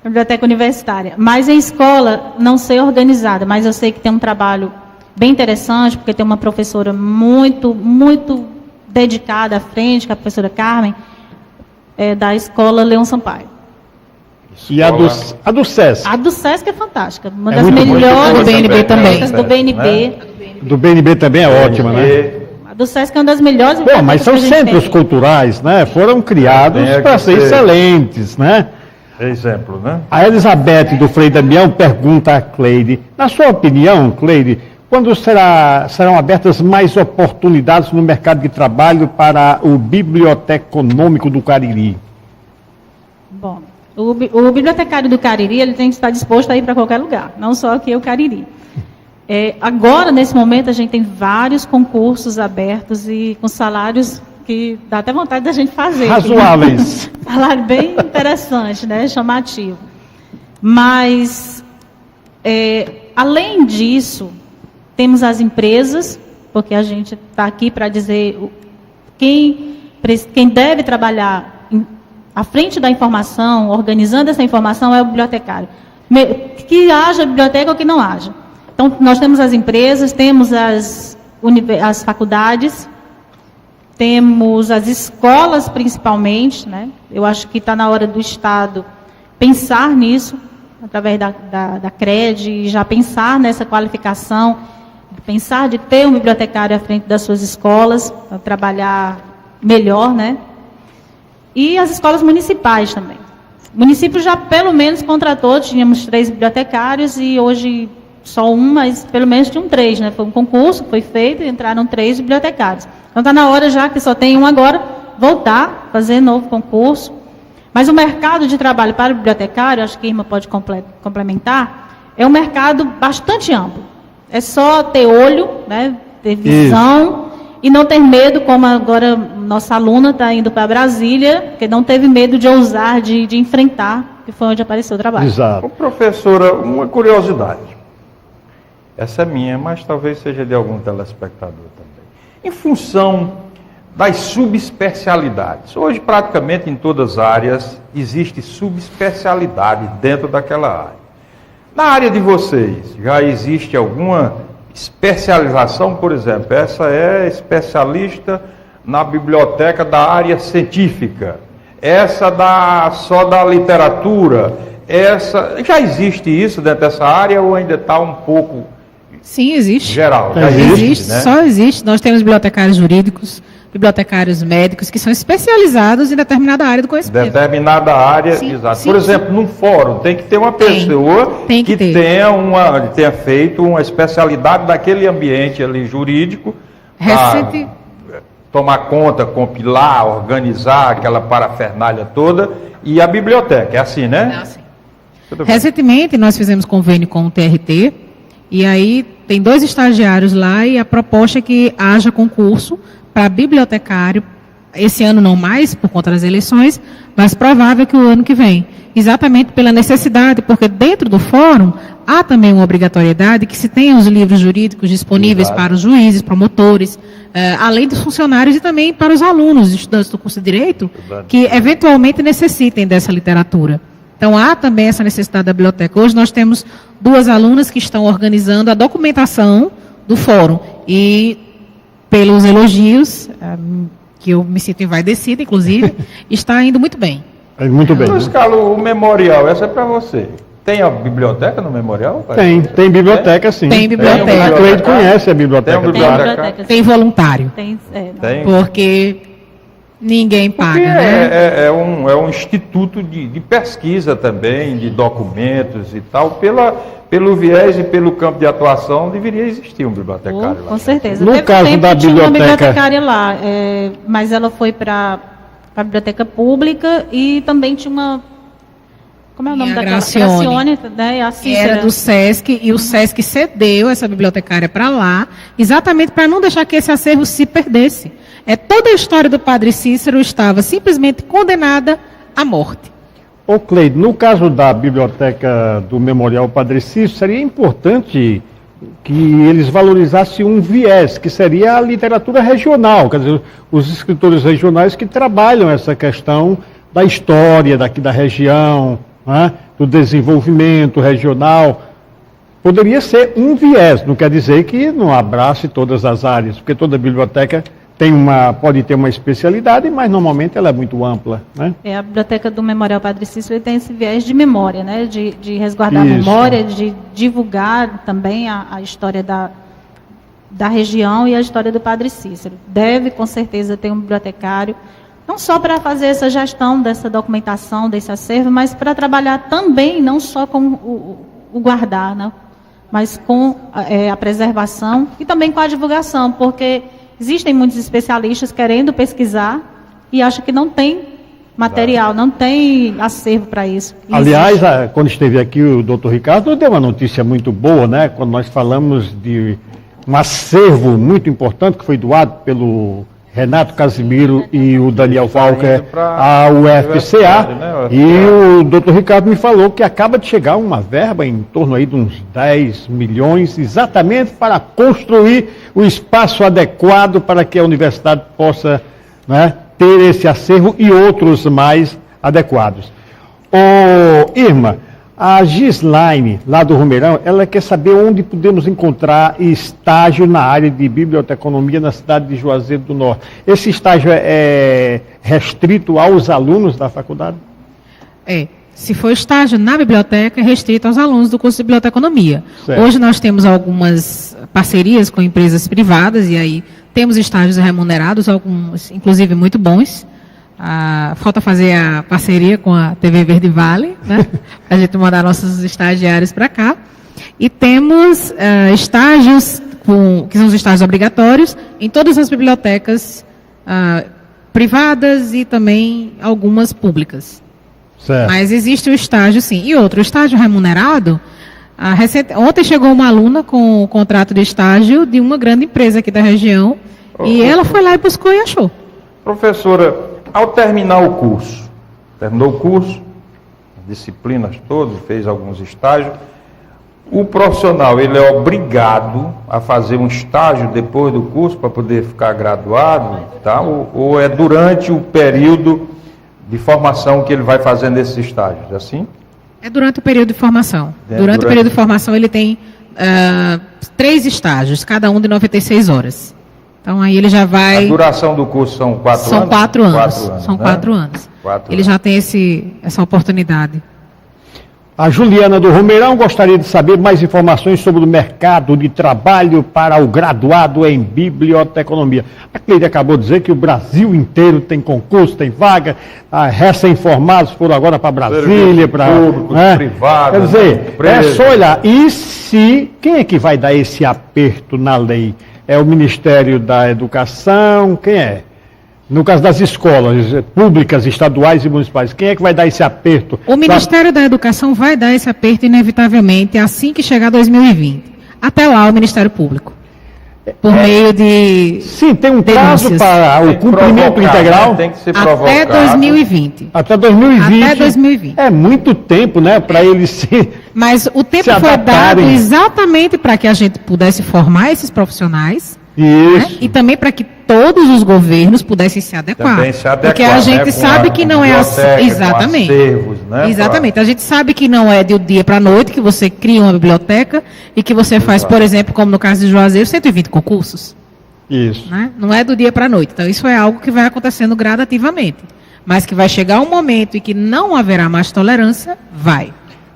a biblioteca universitária. Mas em escola, não sei organizada, mas eu sei que tem um trabalho bem interessante, porque tem uma professora muito, muito dedicada à frente, que é a professora Carmen, da escola Leão Sampaio. E a do SESC? A do SESC é fantástica. Uma das melhores. Do BNB também. Do BNB. Né? Do BNB também é ótima, né? A do SESC é uma das melhores. Bom, mas são centros culturais, né? Foram criados para ser excelentes, né? Exemplo, né? A Elizabeth do Frei Damião pergunta a Cleide, na sua opinião, Cleide, quando serão abertas mais oportunidades no mercado de trabalho para o bibliotecônomico do Cariri? Bom, o bibliotecário do Cariri, ele tem que estar disposto a ir para qualquer lugar, não só aqui o Cariri. Agora, nesse momento, a gente tem vários concursos abertos e com salários que dá até vontade da gente fazer. Razoáveis. Salário bem interessante, né? Chamativo. Mas, além disso, temos as empresas, porque a gente está aqui para dizer quem deve trabalhar à frente da informação, organizando essa informação, é o bibliotecário. Que haja biblioteca ou que não haja. Então, nós temos as empresas, temos as faculdades, temos as escolas, principalmente, né? Eu acho que está na hora do Estado pensar nisso, através da CRED, e já pensar nessa qualificação, pensar de ter um bibliotecário à frente das suas escolas, para trabalhar melhor, né? E as escolas municipais também. O município já, pelo menos, contratou, tínhamos 3 bibliotecários, e hoje só um, mas pelo menos tinham 3, né? Foi um concurso, foi feito, e entraram 3 bibliotecários. Então está na hora, já que só tem um agora, voltar, fazer novo concurso. Mas o mercado de trabalho para o bibliotecário, acho que a Irma pode complementar, é um mercado bastante amplo. É só ter olho, né? Ter visão, e não ter medo, como agora nossa aluna está indo para Brasília, porque não teve medo de ousar, de enfrentar, que foi onde apareceu o trabalho. Exato. Ô, professora, uma curiosidade. Essa é minha, mas talvez seja de algum telespectador também. Em função das subespecialidades. Hoje, praticamente em todas as áreas, existe subespecialidade dentro daquela área. Na área de vocês, já existe alguma especialização? Por exemplo, essa é especialista na biblioteca da área científica, essa só da literatura, essa... Já existe isso dentro dessa área ou ainda está um pouco... Sim, existe. Geral, já Existe, né? Só existe. Nós temos bibliotecários jurídicos, bibliotecários médicos, que são especializados em determinada área do conhecimento. Determinada área, sim, exato. Sim, Por exemplo, num fórum, tem que ter uma pessoa que tenha feito uma especialidade daquele ambiente ali jurídico, tomar conta, compilar, organizar aquela parafernália toda, e a biblioteca, é assim, né? É assim. Recentemente, nós fizemos convênio com o TRT, e aí tem 2 estagiários lá, e a proposta é que haja concurso para bibliotecário, esse ano não mais, por conta das eleições, mas provável que o ano que vem. Exatamente pela necessidade, porque dentro do fórum há também uma obrigatoriedade que se tenha os livros jurídicos disponíveis para os juízes, promotores, além dos funcionários e também para os alunos, estudantes do curso de Direito, que eventualmente necessitem dessa literatura. Então, há também essa necessidade da biblioteca. Hoje nós temos 2 alunas que estão organizando a documentação do fórum. E, pelos elogios, que eu me sinto envaidecida, inclusive, está indo muito bem. Muito bem. Luiz Carlos, o memorial, essa é para você. Tem a biblioteca no memorial? Tem biblioteca, sim. Tem biblioteca. A Cleide conhece a biblioteca. Tem biblioteca. Tem voluntário. Tem. Porque ninguém paga, Porque né? é um instituto de pesquisa também, de documentos e tal. Pelo viés e pelo campo de atuação, deveria existir um bibliotecário lá. Com certeza. No Teve caso tempo da que tinha uma biblioteca... bibliotecária lá, mas ela foi para a biblioteca pública, e também tinha uma... Como é o nome daquela? Gracione, né? A que era do SESC, e o SESC cedeu essa bibliotecária para lá, exatamente para não deixar que esse acervo se perdesse. Toda a história do Padre Cícero estava simplesmente condenada à morte. Ô Cleide, no caso da biblioteca do Memorial Padre Cícero, seria importante que eles valorizassem um viés, que seria a literatura regional, quer dizer, os escritores regionais que trabalham essa questão da história daqui da região, né, do desenvolvimento regional. Poderia ser um viés, não quer dizer que não abrace todas as áreas, porque toda biblioteca pode ter uma especialidade, mas normalmente ela é muito ampla, né? A biblioteca do Memorial Padre Cícero tem esse viés de memória, né? De resguardar Isso. a memória, de divulgar também a história da região e a história do Padre Cícero. Deve, com certeza, ter um bibliotecário, não só para fazer essa gestão dessa documentação, desse acervo, mas para trabalhar também, não só com o guardar, né? Mas com a preservação e também com a divulgação, porque existem muitos especialistas querendo pesquisar e acham que não tem material, não tem acervo para isso. Aliás, quando esteve aqui o doutor Ricardo, deu uma notícia muito boa, né? Quando nós falamos de um acervo muito importante que foi doado pelo Renato Casimiro e o Daniel Walker pra à UFCA, né? e o doutor Ricardo me falou que acaba de chegar uma verba em torno aí de uns 10 milhões, exatamente para construir o espaço adequado para que a universidade possa, né, ter esse acervo e outros mais adequados. Ô, Irma, a Gislaine, lá do Romeirão, ela quer saber onde podemos encontrar estágio na área de biblioteconomia na cidade de Juazeiro do Norte. Esse estágio é restrito aos alunos da faculdade? Se for estágio na biblioteca, é restrito aos alunos do curso de biblioteconomia. Certo. Hoje nós temos algumas parcerias com empresas privadas, e aí temos estágios remunerados, alguns inclusive muito bons. Falta fazer a parceria com a TV Verde Vale, né? A gente mandar nossos estagiários para cá. E temos estágios, que são os estágios obrigatórios, em todas as bibliotecas privadas e também algumas públicas. Certo. Mas existe o estágio, sim. E outro, o estágio remunerado, ontem chegou uma aluna com o contrato de estágio de uma grande empresa aqui da região, e ela foi lá e buscou e achou. Professora, ao terminar o curso, terminou o curso, disciplinas todas, fez alguns estágios, o profissional, ele é obrigado a fazer um estágio depois do curso para poder ficar graduado, tá? Ou é durante o período de formação que ele vai fazendo esses estágios, é assim? É durante o período de formação. Durante o período de formação ele tem 3 estágios, cada um de 96 horas. Então aí ele já vai... A duração do curso são 4 anos? São 4 anos. São né? 4 anos. 4 ele anos. já tem essa oportunidade. A Juliana do Romeirão gostaria de saber mais informações sobre o mercado de trabalho para o graduado em biblioteconomia. A Cleide acabou de dizer que o Brasil inteiro tem concurso, tem vaga, recém-formados foram agora para Brasília, para públicos, privados. Quer dizer, empresas. é só olhar. E se, quem é que vai dar esse aperto na lei? É o Ministério da Educação? Quem é? No caso das escolas públicas, estaduais e municipais, quem é que vai dar esse aperto? O Ministério da Educação vai dar esse aperto inevitavelmente assim que chegar 2020. Até lá, o Ministério Público. Por meio de... Sim, tem um prazo para o cumprimento integral. Tem que ser até provocado. 2020. Até 2020. Até 2020. É muito tempo, né, para eles se... Mas o tempo se foi dado adaptarem. exatamente para que a gente pudesse formar esses profissionais. Isso. Né? E também para que todos os governos pudessem se adequar. Também se adequar, porque a gente né, sabe que não é assim. Exatamente. Com acervos, né, Exatamente. A gente sabe que não é de um dia para a noite que você cria uma biblioteca e que você faz, por exemplo, como no caso de Juazeiro, 120 concursos. Isso. Né? Não é do dia para a noite. Então, isso é algo que vai acontecendo gradativamente. Mas que vai chegar um momento em que não haverá mais tolerância, vai.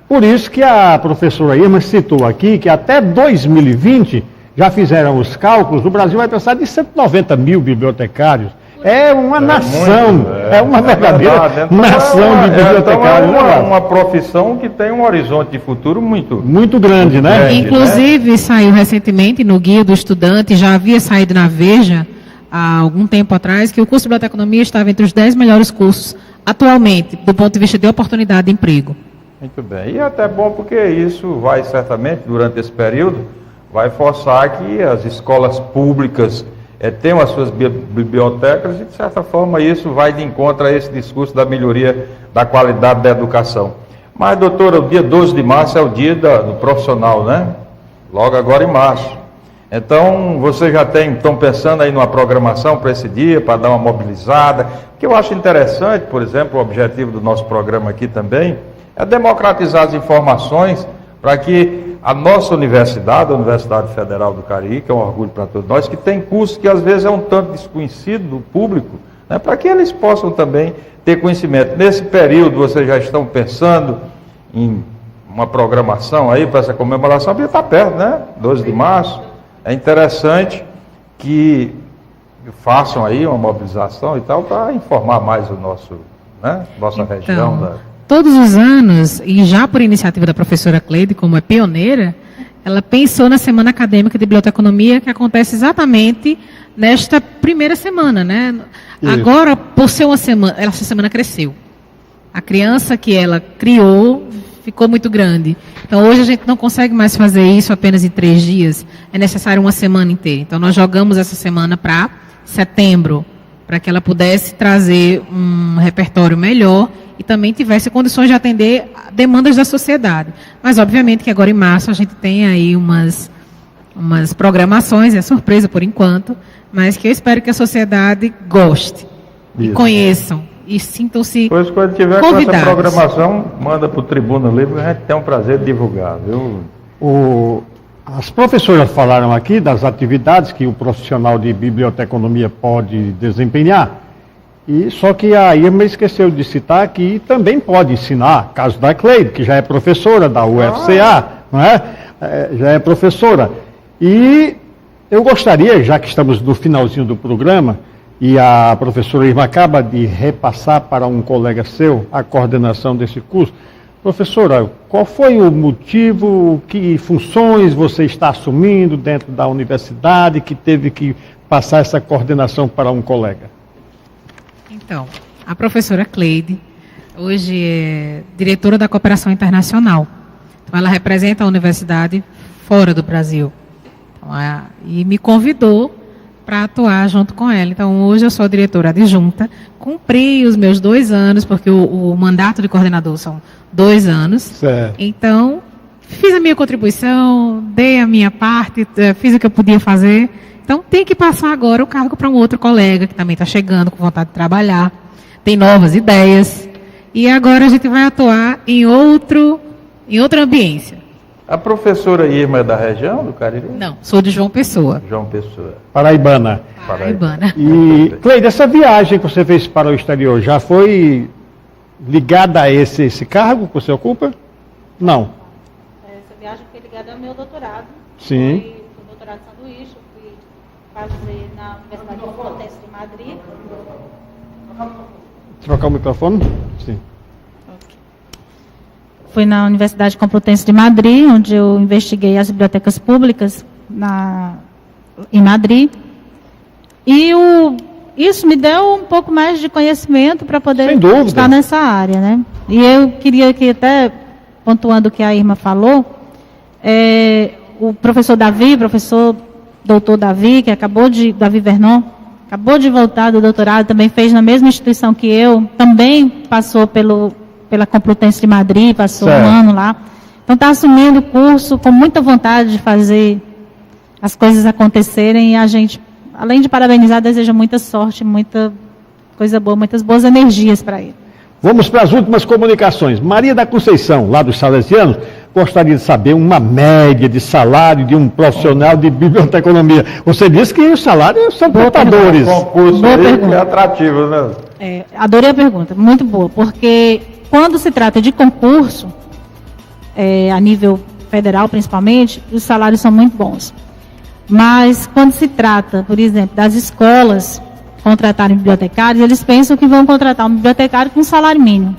Por isso que a professora Irma citou aqui que até 2020, já fizeram os cálculos, o Brasil vai precisar de 190 mil bibliotecários. É uma nação, é uma verdadeira nação de bibliotecários. Então é uma profissão que tem um horizonte de futuro muito grande, né? Inclusive, saiu recentemente no Guia do Estudante, já havia saído na Veja, há algum tempo atrás, que o curso de biblioteconomia estava entre os 10 melhores cursos atualmente, do ponto de vista de oportunidade de emprego. Muito bem. E é até bom porque isso vai certamente, durante esse período, vai forçar que as escolas públicas tenham as suas bibliotecas e, de certa forma, isso vai de encontro a esse discurso da melhoria da qualidade da educação. Mas, doutora, o dia 12 de março é o dia do profissional, né? Logo agora em março. Então, vocês já estão pensando aí numa programação para esse dia, para dar uma mobilizada, que eu acho interessante, por exemplo, o objetivo do nosso programa aqui também, é democratizar as informações para que a nossa universidade, a Universidade Federal do Cariri, que é um orgulho para todos nós, que tem cursos que às vezes é um tanto desconhecido do público, né, para que eles possam também ter conhecimento. Nesse período, vocês já estão pensando em uma programação aí para essa comemoração, porque está perto, né? 12 de março. É interessante que façam aí uma mobilização e tal, para informar mais o nossa região. Todos os anos, e já por iniciativa da professora Cleide, como é pioneira, ela pensou na Semana Acadêmica de Biblioteconomia, que acontece exatamente nesta primeira semana, né? Isso. Agora, por ser uma semana, essa semana cresceu. A criança que ela criou ficou muito grande. Então, hoje a gente não consegue mais fazer isso apenas em 3 dias. É necessário uma semana inteira. Então, nós jogamos essa semana para setembro, para que ela pudesse trazer um repertório melhor e também tivesse condições de atender demandas da sociedade. Mas, obviamente, que agora em março a gente tem aí umas programações, é surpresa por enquanto, mas que eu espero que a sociedade goste e conheçam e sintam-se Pois quando tiver convidados. com essa programação, manda para o Tribuna Livre, a gente tem um prazer de divulgar, viu? As professoras falaram aqui das atividades que o profissional de biblioteconomia pode desempenhar, e só que a Irma esqueceu de citar que também pode ensinar, caso da Cleide, que já é professora da UFCA, não é? Já é professora. E eu gostaria, já que estamos no finalzinho do programa, e a professora Irma acaba de repassar para um colega seu a coordenação desse curso. Professora, qual foi o motivo, que funções você está assumindo dentro da universidade que teve que passar essa coordenação para um colega? Então, a professora Cleide hoje é diretora da Cooperação Internacional. Então, ela representa a universidade fora do Brasil. Então, e me convidou para atuar junto com ela. Então, hoje eu sou a diretora adjunta, cumpri os meus 2 anos, porque o mandato de coordenador são 2 anos. Certo. Então, fiz a minha contribuição, dei a minha parte, fiz o que eu podia fazer. Então, tem que passar agora o cargo para um outro colega, que também está chegando com vontade de trabalhar, tem novas ideias, e agora a gente vai atuar em outra ambiência. A professora Irma é da região do Cariri? Não, sou de João Pessoa. João Pessoa. Paraibana. Paraibana. E, Cleide, essa viagem que você fez para o exterior já foi ligada a esse cargo que você ocupa? Não. Essa viagem foi ligada ao meu doutorado. Sim. Foi o doutorado de sanduíche, eu fui fazer na Universidade Complutense de Madrid. Trocar o microfone? Sim. Fui na Universidade Complutense de Madrid, onde eu investiguei as bibliotecas públicas em Madrid. E isso me deu um pouco mais de conhecimento para poder estar nessa área, né? E eu queria que, até pontuando o que a Irma falou, o professor Davi, professor doutor Davi, Davi Vernon, acabou de voltar do doutorado, também fez na mesma instituição que eu, também passou pela Complutense de Madrid, passou um ano lá. Então está assumindo o curso com muita vontade de fazer as coisas acontecerem, e a gente, além de parabenizar, deseja muita sorte, muita coisa boa, muitas boas energias para ele. Vamos para as últimas comunicações. Maria da Conceição, lá dos Salesianos, gostaria de saber uma média de salário de um profissional de biblioteconomia. Você disse que os salários são tentadores. Concurso é atrativo, né? Adorei a pergunta, muito boa, porque quando se trata de concurso, a nível federal principalmente, os salários são muito bons. Mas quando se trata, por exemplo, das escolas contratarem bibliotecários, eles pensam que vão contratar um bibliotecário com um salário mínimo.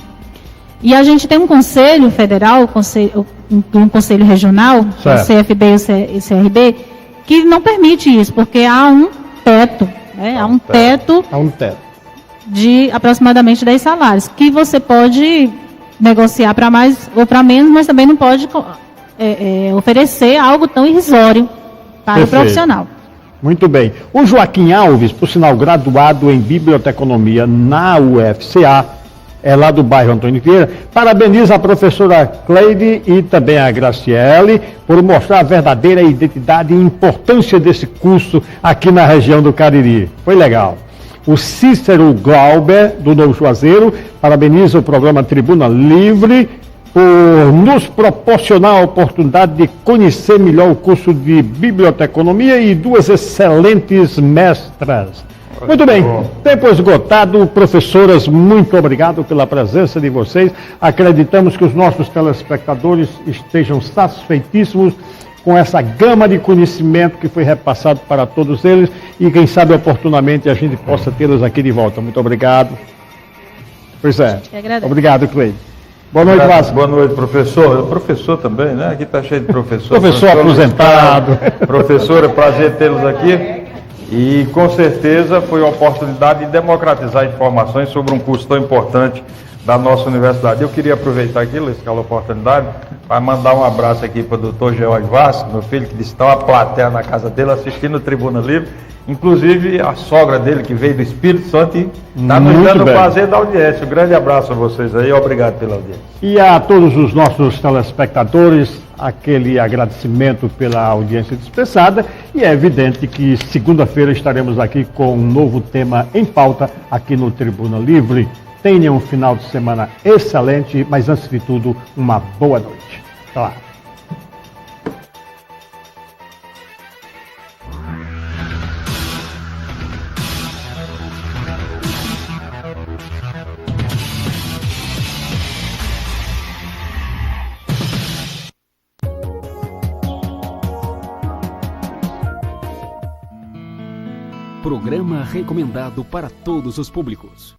E a gente tem um conselho federal, um conselho regional, o CFB e o CRB, que não permite isso, porque há um teto, né? Há um teto de aproximadamente 10 salários, que você pode negociar para mais ou para menos, mas também não pode oferecer algo tão irrisório para o profissional. Muito bem. O Joaquim Alves, por sinal graduado em biblioteconomia na UFCA, é lá do bairro Antônio Vieira, parabeniza a professora Cleide e também a Graciele por mostrar a verdadeira identidade e importância desse curso aqui na região do Cariri. Foi legal. O Cícero Glauber, do Novo Juazeiro, parabeniza o programa Tribuna Livre por nos proporcionar a oportunidade de conhecer melhor o curso de biblioteconomia e 2 excelentes mestras. Muito bem, tempo esgotado. Professoras, muito obrigado pela presença de vocês. Acreditamos que os nossos telespectadores estejam satisfeitíssimos com essa gama de conhecimento que foi repassado para todos eles e quem sabe oportunamente a gente possa tê-los aqui de volta. Muito obrigado. Pois é. Obrigado, Cleide. Boa noite, Vasco. Boa noite, professor. Professor também, né? Aqui está cheio de professor. Professor aposentado. Professora, prazer tê-los aqui. E com certeza foi uma oportunidade de democratizar informações sobre um curso tão importante da nossa universidade. Eu queria aproveitar aqui, Luiz, aquela oportunidade, para mandar um abraço aqui para o doutor George Vasco, meu filho, que disse que está uma plateia na casa dele assistindo o Tribuna Livre, inclusive a sogra dele, que veio do Espírito Santo, e está nos dando o prazer da audiência. Um grande abraço a vocês aí, obrigado pela audiência. E a todos os nossos telespectadores, aquele agradecimento pela audiência dispensada, e é evidente que segunda-feira estaremos aqui com um novo tema em pauta aqui no Tribuna Livre. Tenham um final de semana excelente, mas antes de tudo, uma boa noite. Até lá. Programa recomendado para todos os públicos.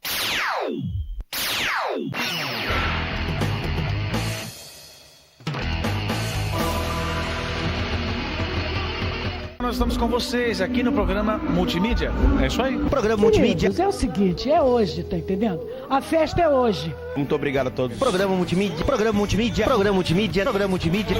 Nós estamos com vocês aqui no programa Multimídia. É isso aí? Programa Multimídia. É o seguinte, é hoje, tá entendendo? A festa é hoje. Muito obrigado a todos. Programa Multimídia. Programa Multimídia. Programa Multimídia. Programa Multimídia.